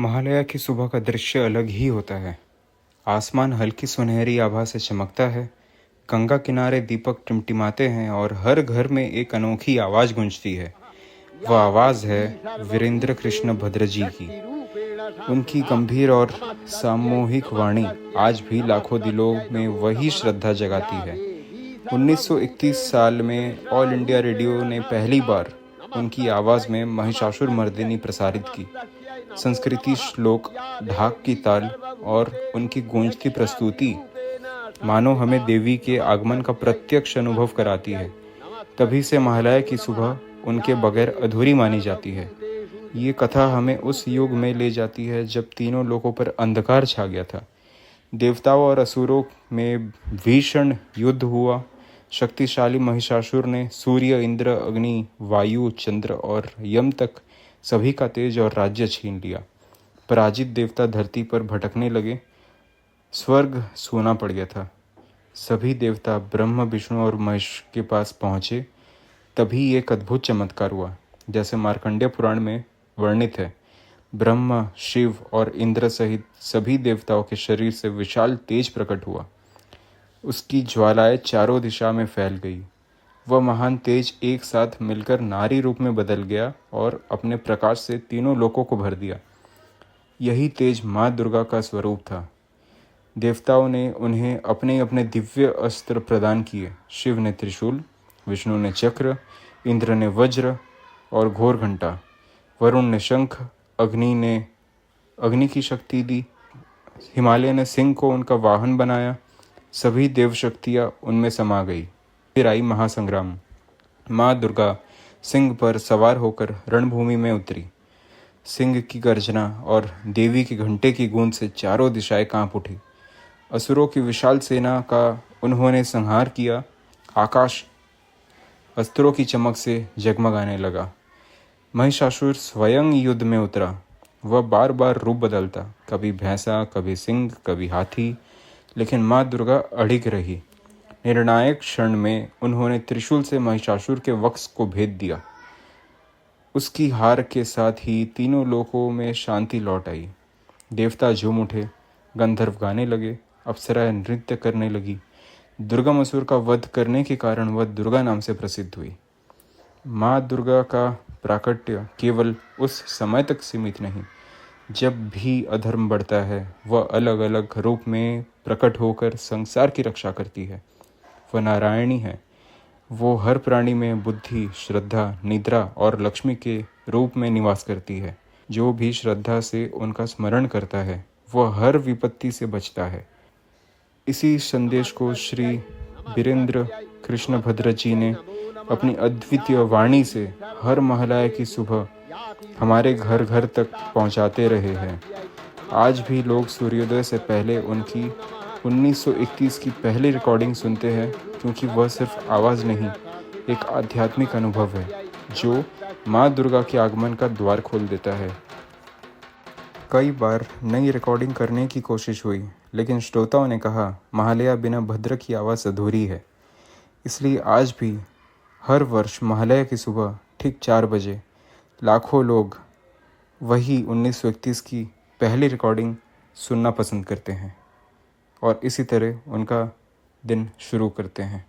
महालया की सुबह का दृश्य अलग ही होता है। आसमान हल्की सुनहरी आभा से चमकता है, गंगा किनारे दीपक टिमटिमाते हैं और हर घर में एक अनोखी आवाज़ गूंजती है। वह आवाज़ है वीरेंद्र कृष्ण भद्र जी की। उनकी गंभीर और सामूहिक वाणी आज भी लाखों दिलों में वही श्रद्धा जगाती है। 1931 साल में ऑल इंडिया रेडियो ने पहली बार उनकी आवाज़ में महिषासुर मर्दिनी प्रसारित की। संस्कृति श्लोक, ढाक की ताल और उनकी गूंजती प्रस्तुति मानो हमें देवी के आगमन का प्रत्यक्ष अनुभव कराती है। तभी से महालया की सुबह उनके बगैर अधूरी मानी जाती है। ये कथा हमें उस युग में ले जाती है जब तीनों लोगों पर अंधकार छा गया था। देवताओं और असुरों में भीषण युद्ध हुआ। शक्तिशाली महिषासुर ने सूर्य, इंद्र, अग्नि, वायु, चंद्र और यम तक सभी का तेज और राज्य छीन लिया। पराजित देवता धरती पर भटकने लगे। स्वर्ग सूना पड़ गया था। सभी देवता ब्रह्मा, विष्णु और महेश के पास पहुँचे। तभी एक अद्भुत चमत्कार हुआ, जैसे मार्कंडेय पुराण में वर्णित है। ब्रह्मा, शिव और इंद्र सहित सभी देवताओं के शरीर से विशाल तेज प्रकट हुआ। उसकी ज्वालाएं चारों दिशा में फैल गई। वह महान तेज एक साथ मिलकर नारी रूप में बदल गया और अपने प्रकाश से तीनों लोकों को भर दिया। यही तेज माँ दुर्गा का स्वरूप था। देवताओं ने उन्हें अपने अपने दिव्य अस्त्र प्रदान किए। शिव ने त्रिशूल, विष्णु ने चक्र, इंद्र ने वज्र और घोर घंटा, वरुण ने शंख, अग्नि ने अग्नि की शक्ति दी, हिमालय ने सिंह को उनका वाहन बनाया। सभी देव शक्तियाँ उनमें समा गई। फिर आई महासंग्राम। माँ दुर्गा सिंह पर सवार होकर रणभूमि में उतरी। सिंह की गर्जना और देवी के घंटे की गूंज से चारों दिशाएं कांप उठी। असुरों की विशाल सेना का उन्होंने संहार किया। आकाश अस्त्रों की चमक से जगमगाने लगा। महिषासुर स्वयं युद्ध में उतरा। वह बार बार रूप बदलता, कभी भैंसा, कभी सिंह, कभी हाथी, लेकिन माँ दुर्गा अडिग रही। निर्णायक क्षण में उन्होंने त्रिशूल से महिषासुर के वक्ष को भेद दिया। उसकी हार के साथ ही तीनों लोकों में शांति लौट आई। देवता झूम उठे, गंधर्व गाने लगे, अप्सराएं नृत्य करने लगी। दुर्गम असुर का वध करने के कारण वह दुर्गा नाम से प्रसिद्ध हुई। माँ दुर्गा का प्राकट्य केवल उस समय तक सीमित नहीं। जब भी अधर्म बढ़ता है, वह अलग अलग रूप में प्रकट होकर संसार की रक्षा करती है। वह नारायणी है। वो हर प्राणी में बुद्धि, श्रद्धा, निद्रा और लक्ष्मी के रूप में निवास करती है। जो भी श्रद्धा से उनका स्मरण करता है, वह हर विपत्ति से बचता है। इसी संदेश को श्री वीरेंद्र कृष्ण भद्र जी ने अपनी अद्वितीय वाणी से हर महालया की सुबह हमारे घर घर तक पहुंचाते रहे हैं। आज भी लोग सूर्योदय से पहले उनकी 1931 की पहली रिकॉर्डिंग सुनते हैं, क्योंकि वह सिर्फ आवाज़ नहीं, एक आध्यात्मिक अनुभव है जो माँ दुर्गा के आगमन का द्वार खोल देता है। कई बार नई रिकॉर्डिंग करने की कोशिश हुई, लेकिन श्रोताओं ने कहा महालया बिना भद्र की आवाज़ अधूरी है। इसलिए आज भी हर वर्ष महालया की सुबह ठीक 4 बजे लाखों लोग वही 1931 की पहली रिकॉर्डिंग सुनना पसंद करते हैं और इसी तरह उनका दिन शुरू करते हैं।